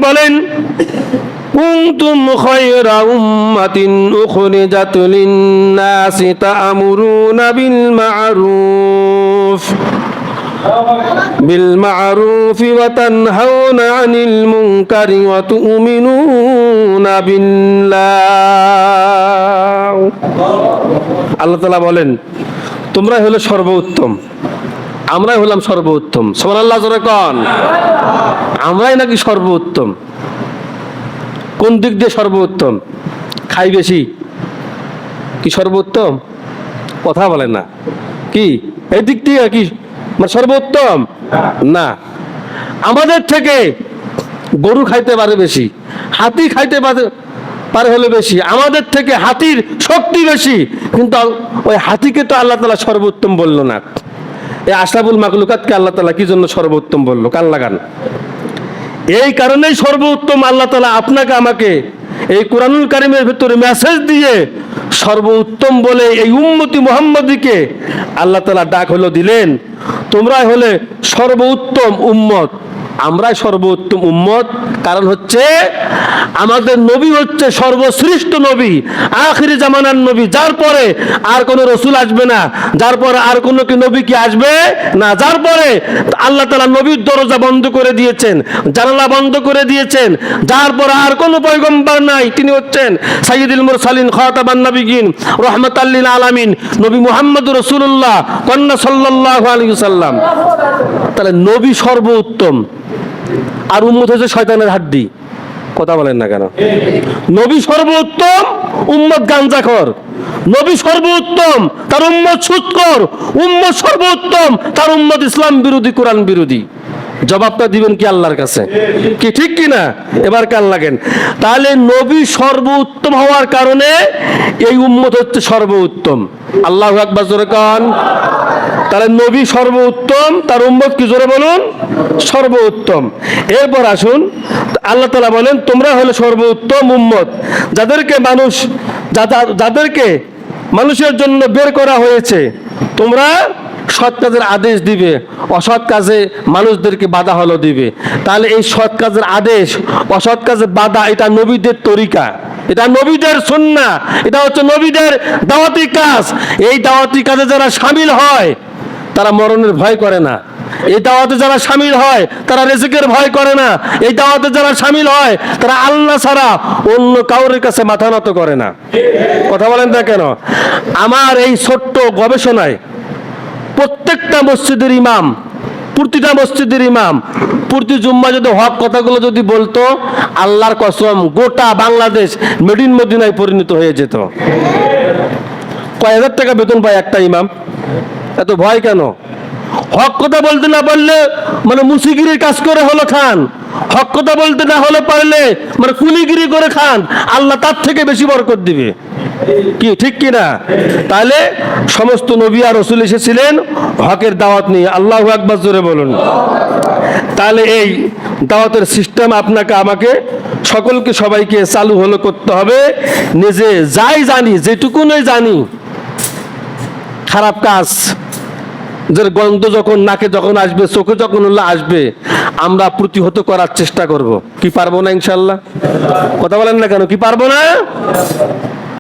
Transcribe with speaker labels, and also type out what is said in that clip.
Speaker 1: বলেন, কুনতুম খায়রা উম্মাতিন উখরিজাত লিন-নাসি তা'মুরুনা বিল মা'রুফ ওয়া তানহাউনা আনিল মুনকারি ওয়া তু'মিনুনা বিল্লাহ। আল্লাহ তাআলা বলেন, তোমরাই হলো সর্বোত্তম, আমরাই হলাম সর্বোত্তম। সুবহানাল্লাহ, জোরে কোন। আমরাই নাকি সর্বোত্তম? কোন দিক দিয়ে সর্বোত্তম? খাই বেশি কি সর্বোত্তম? কথা বলেন না। কি এই দিক দিয়ে কি মানে সর্বোত্তম? না। আমাদের থেকে গরু খাইতে পারে বেশি, হাতি খাইতে পারে হলে বেশি, আমাদের থেকে হাতির শক্তি বেশি, কিন্তু ওই হাতিকে তো আল্লাহ তাআলা সর্বোত্তম বললো না। এই আশরাফুল মাখলুকাতকে আল্লাহ তাআলা কি জন্য সর্বোত্তম বললো? কান লাগান। এই কারণেই সর্বোত্তম আল্লাহ তাআলা আপনাকে আমাকে এই কোরআনুল কারীমের ভিতরে মেসেজ দিয়ে সর্বোত্তম বলে এই উম্মতি মুহাম্মদীকে আল্লাহ তাআলা ডাক হলো দিলেন, তোমরাই হলে সর্বোত্তম উম্মত, আমরাই সর্বোত্তম উম্মত। কারণ হচ্ছে আমাদের নবী হচ্ছে সর্বশ্রেষ্ঠ নবী, আখিরি জামানার নবী, যার পরে আর কোনো রসুল আসবে না, যার পরে আর কোনো কি নবী কি আসবে না, যার পরে আল্লাহ তাআলা নবীর দরজা বন্ধ করে দিয়েছেন, জানালা বন্ধ করে দিয়েছেন, যার পরে আর কোনো পয়গম্বর নাই। তিনি হচ্ছেন সাইয়্যিদুল মুরসালিন, খাতাবান নবিয়্যিন, রাহমাতাল লিল আলামিন, নবী মুহাম্মদুর রাসূলুল্লাহ কন্যা সাল্লাল্লাহু আলাইহি ওয়াসাল্লাম। তাহলে নবী সর্বোত্তম, আর উম্মত হচ্ছে শয়তানের হাড্ডি। কথা বলেন না কেন? নবী সর্বোত্তম, উম্মত গাঞ্জাখোর। নবী সর্বোত্তম, তার উম্মত সুদখোর। উম্মত সর্বোত্তম, তার উম্মত ইসলাম বিরোধী, কোরআন বিরোধী। জবাবটা দিবেন কি আল্লাহর কাছে? কি ঠিক কি না? এবার কান লাগেন। তাহলে নবী সর্বোত্তম হওয়ার কারণে এই উম্মত হচ্ছে সর্বোত্তম। আল্লাহু আকবার, জোরে কোন। তাহলে নবী সর্বোত্তম, তার উম্মত কি? জোরে বলুন, সর্বোত্তম। এরপর আসুন, আল্লাহ তাআলা বলেন, তোমরা হলো সর্বোত্তম উম্মত, যাদেরকে মানুষের জন্য বের করা হয়েছে। তোমরা সৎ কাজের আদেশ দিবে, অসৎ কাজে মানুষদেরকে বাধা হলো দিবে। তাহলে এই সৎ কাজের আদেশ, অসৎ কাজে বাধা, এটা নবীদের তরিকা, এটা নবীদের সুন্নাহ, এটা হচ্ছে নবীদের দাওয়াতি কাজ। এই দাওয়াতি কাজে যারা শামিল হয় তারা মরণের ভয় করে না। এই দাওয়াতে যারা শামিল হয় তারা রিজিকের ভয় করে না। এই দাওয়াতে যারা শামিল হয় তারা আল্লাহ ছাড়া অন্য কাউরের কাছে মাথা নত করে না। কথা বলেন না কেন? আমার এই ছোট্ট গবেষণায় প্রত্যেকটা মসজিদের ইমাম, প্রতিটা মসজিদের ইমাম প্রতি জুম্মা যদি হক কথাগুলো যদি বলতো, আল্লাহর কসম গোটা বাংলাদেশ মেড ইন মদিনায় পরিণত হয়ে যেত। কয় হাজার টাকা বেতন পায় একটা ইমাম, এত ভয় কেন? হক কথা বলতে না পারলে মানে মুসিগিরির কাজ করে হলো খান, হক কথা বলতে না হলে পারলে মানে কুলিগিরি করে খান, আল্লাহ তার থেকে বেশি বরকত দিবে। কি ঠিক কি না? তাহলে সমস্ত নবী আর রাসূল এসেছিলেন হকের দাওয়াত নিয়ে। আল্লাহু আকবার, জোরে বলুন। তাহলে এই দাওয়াতের সিস্টেম আপনাকে আমাকে সকলকে সবাইকে চালু হলো করতে হবে। নিজে যাই জানি, যেটুকুনই জানি, খারাপ কাজ যার গন্ধ যখন নাকে যখন আসবে, চোখে যখন আসবে, আমরা প্রতিহত করার চেষ্টা করব। কি পারবো না ইনশাআল্লাহ? কথা বলেন না কেন? কি পারবো না?